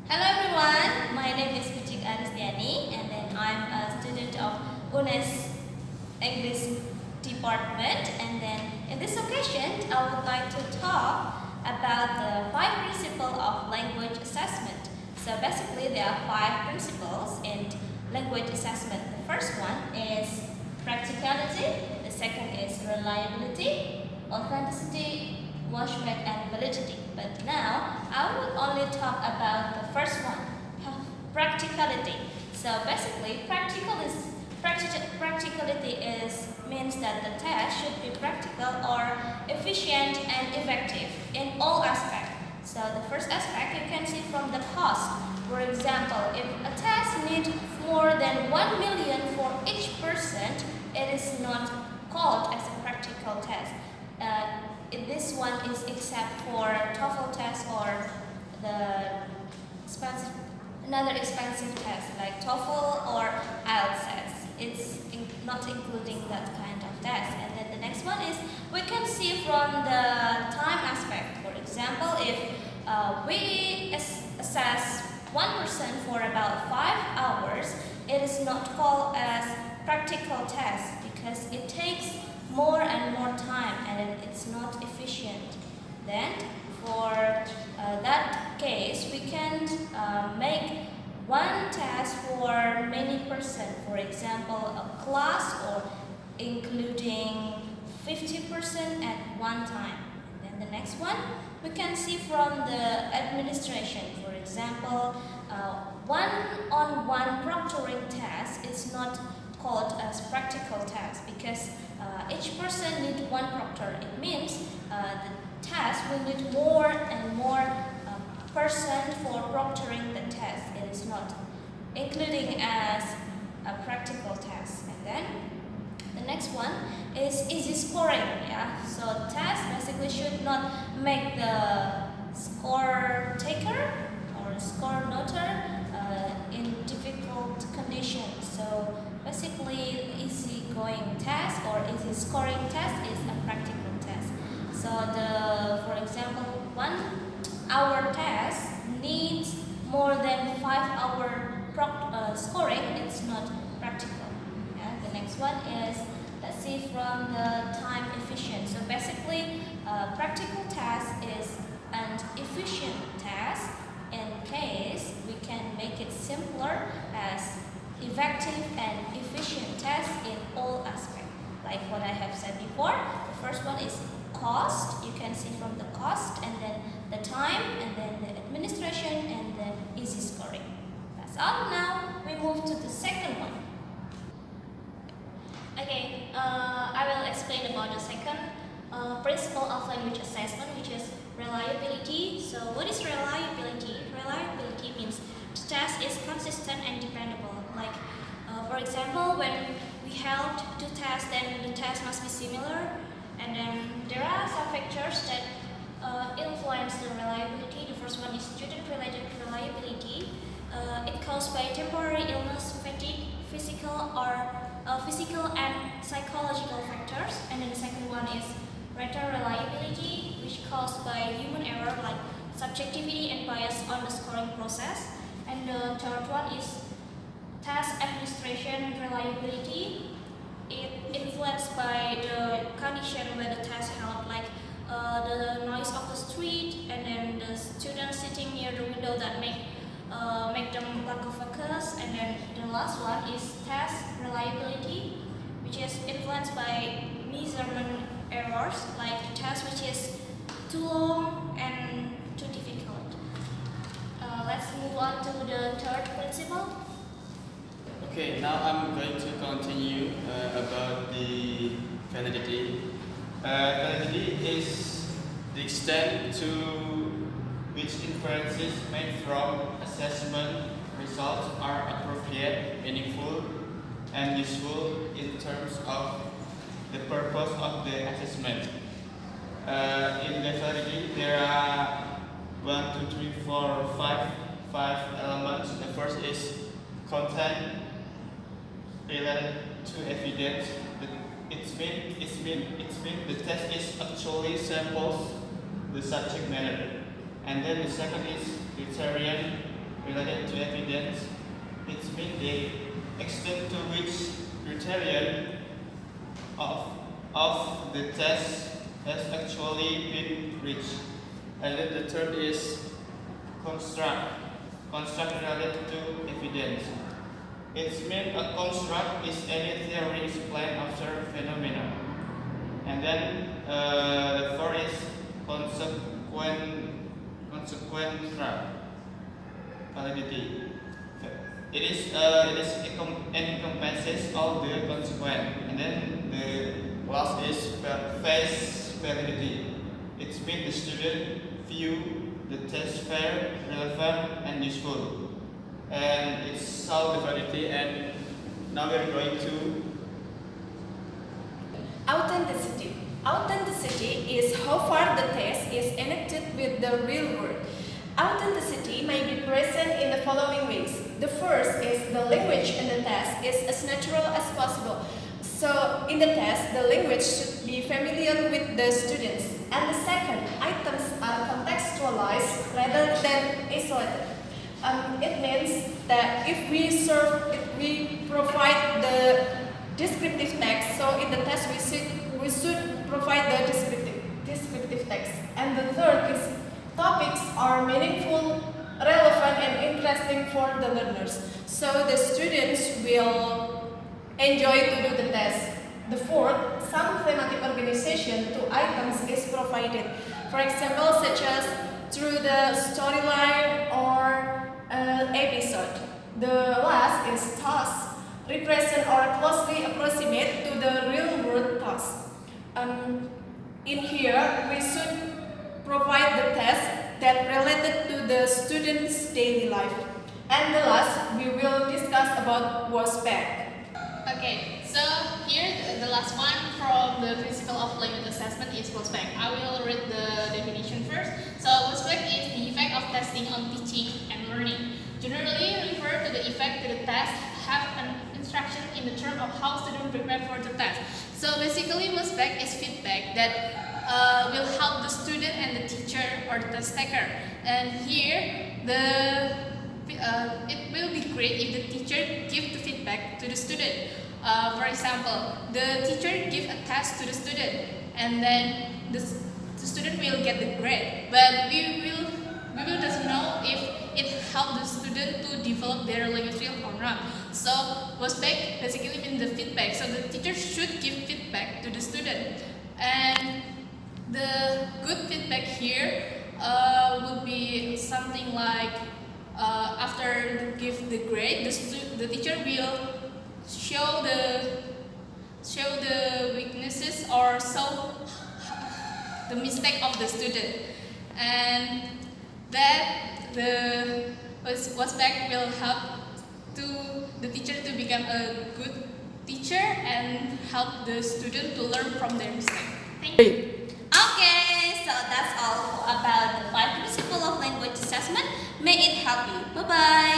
Hello everyone, my name is Pucik Aristiani and then I'm a student of UNES English Department, and then in this occasion I would like to talk about the 5 principles of language assessment. So basically there are 5 principles in language assessment. The first one is practicality, the second is reliability, authenticity, watchback and validity. But now I will only talk about the first one, practicality. So basically practicality means that the test should be practical or efficient and effective in all aspects. So the first aspect you can see from the cost. For example, if a test needs more than 1 million for each person, it is not called as a practical test. This one is except for TOEFL test or the another expensive test like TOEFL or IELTS test. It's not including that kind of test. And then the next one is we can see from the time aspect. For example, if we assess one person for about 5 hours, it is not called as practical test because it takes more and more time and it's not efficient. Then for that case we can make one test for many person, for example a class or including 50% at one time. Then the next one we can see from the administration. For example, one-on-one proctoring test is not called as practical test because each person needs one proctor. It means the test will need more and more person for proctoring the test. It is not including as a practical test. And then the next one is easy scoring. Yeah, so test basically should not make the score taker or score noter in difficult conditions. So basically, easy going test or easy scoring test is a practical test. So for example, 1 hour test needs more than 5 hour scoring. It's not practical. Yeah? The next one is, let's see from the time efficient. So basically, practical test is an efficient test in case we can make it simpler as effective and efficient test in all aspects. Like what I have said before, the first one is cost. You can see from the cost, and then the time, and then the administration, and then easy scoring. That's all. Now we move to the second one. Okay, I will explain about the second principle of language assessment, which is reliability. So what is reliability? Reliability means the test is consistent and dependable. Like for example, when we held two tests, then the test must be similar, and then there are some factors that influence the reliability. The first one is student-related reliability. It caused by temporary illness, fatigue, physical and psychological factors. And then the second one is rater reliability, which caused by human error like subjectivity and bias on the scoring process. And the third one is test administration reliability. It influenced by the condition where the test held, like the noise of the street, and then the students sitting near the window that make them lack of focus. And then the last one is test reliability, which is influenced by measurement errors, like the test which is too long and too difficult. Let's move on to the third principle. Okay, now I'm going to continue about the validity. Validity is the extent to which inferences made from assessment results are appropriate, meaningful, and useful in terms of the purpose of the assessment. In the validity, there are 1, 2, 3, 4, 5 elements. The first is content related to evidence. It means the test is actually samples the subject matter. And then the second is criterion related to evidence. It means the extent to which criterion of the test has actually been reached. And then the third is construct related to evidence. It means a construct is any theory explained after phenomena. And then the fourth is consequential validity. It encompasses all the consequence. And then the last is phase validity. It means the student view the test fair, relevant, and useful. And it's solve the validity. And now we're going to Authenticity. Authenticity is how far the test is connected with the real world. Authenticity may be present in the following ways. The first is the language in the test is as natural as possible. So in the test, the language should be familiar with the students. And the second, items are contextualized rather than isolated. It means that if we provide the descriptive text, so in the test we should provide the descriptive text. And the third is topics are meaningful, relevant, and interesting for the learners, so the students will enjoy to do the test. The fourth, some thematic organization to items is provided, for example, such as through the storyline or episode. The last is task, represent or closely approximate to the real world task. In here, we should provide the test that related to the student's daily life. And the last, we will discuss about WOSPAC. Okay, so here the last one from the principle of language assessment is WOSPAC. I will read the definition first. So WOSPAC is the effect of testing on teaching and learning. Generally refer to the effect that the test have an instruction in the term of how students prepare for the test. So basically WOSPAC is feedback that will help the student and the teacher or the test taker. And here it will be great if the teacher give the feedback to the student. For example, the teacher give a test to the student, and then the student will get the grade. But we will just know if it helped the student to develop their language skill or not. So WOSPAC basically means the feedback. So the teacher should give feedback to the student, and the good feedback here would be something like after they give the grade, the teacher will show the weaknesses or show the mistake of the student, and that the WOSPAC will help to the teacher to become a good teacher and help the student to learn from their mistake. Thank you. Okay, so that's all about the 5 principles of language assessment. May it help you. Bye bye.